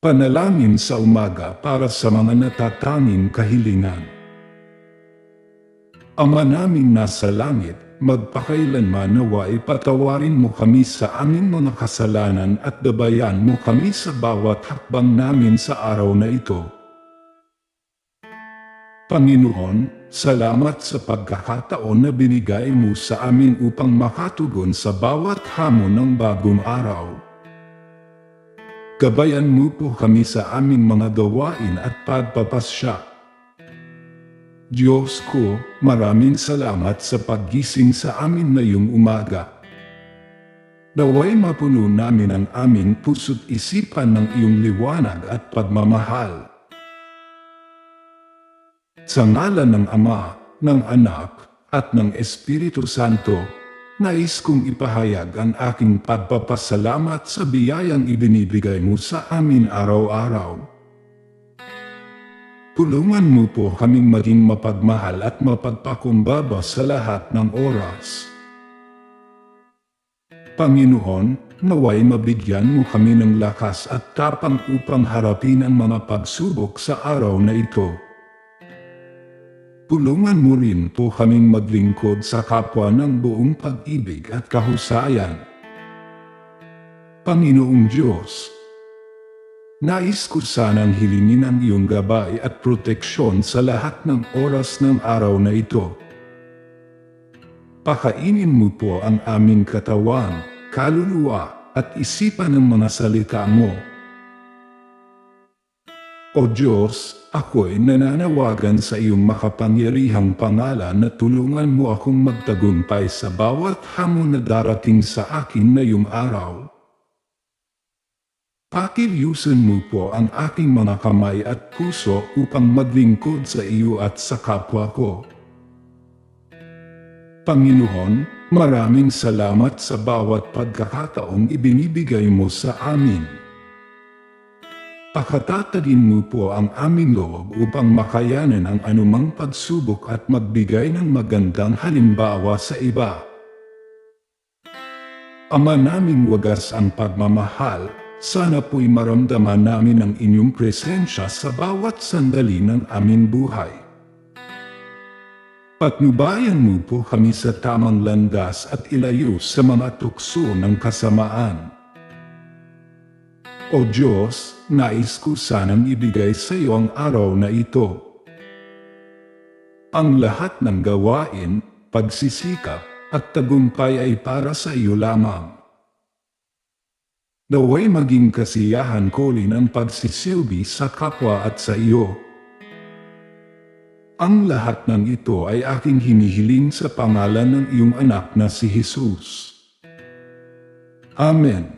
Panalangin sa umaga para sa mga natatanging kahilingan. Ama naming nasa langit, magpakailanman nawa ipatawarin mo kami sa aming mga kasalanan at gabayan mo kami sa bawat hakbang namin sa araw na ito. Panginoon, salamat sa pagkakataon na binigay mo sa amin upang makatugon sa bawat hamon ng bagong araw. Gabayan mo po kami sa aming mga gawain at pagpapasya. Diyos ko, maraming salamat sa paggising sa amin ngayong umaga. Naway mapuno namin ang aming puso't isipan ng iyong liwanag at pagmamahal. Sa ngalan ng Ama, ng Anak, at ng Espiritu Santo, nais kong ipahayag ang aking pagpapasalamat sa biyayang ibinibigay mo sa amin araw-araw. Tulungan mo po kaming maging mapagmahal at mapagpakumbaba sa lahat ng oras. Panginoon, naway mabigyan mo kami ng lakas at tapang upang harapin ang mga pagsubok sa araw na ito. Tulungan mo rin po kaming maglingkod sa kapwa ng buong pag-ibig at kahusayan. Panginoong Diyos, nais ko sanang hilingin ang iyong gabay at proteksyon sa lahat ng oras ng araw na ito. Pakainin mo po ang aming katawan, kaluluwa, at isipan ng mga salita mo. O Diyos, ako'y nananawagan sa iyong makapangyarihang pangalan na tulungan mo akong magtagumpay sa bawat hamon na darating sa akin ngayong araw. Pakilyusan mo po ang aking mga kamay at puso upang maglingkod sa iyo at sa kapwa ko. Panginoon, maraming salamat sa bawat pagkakataong ibinibigay mo sa amin. Pakatatagin mo po ang aming loob upang makayanan ang anumang pagsubok at magbigay ng magandang halimbawa sa iba. Ama naming wagas ang pagmamahal, sana po'y maramdaman namin ang inyong presensya sa bawat sandali ng aming buhay. Patnubayan mo po kami sa tamang landas at ilayo sa mga tukso ng kasamaan. O Diyos, nais ko sanang ibigay sa iyo ang araw na ito. Ang lahat ng gawain, pagsisikap, at tagumpay ay para sa iyo lamang. Naway maging kasiyahan ko rin ang pagsisilbi sa kapwa at sa iyo. Ang lahat ng ito ay aking hinihiling sa pangalan ng iyong anak na si Jesus. Amen.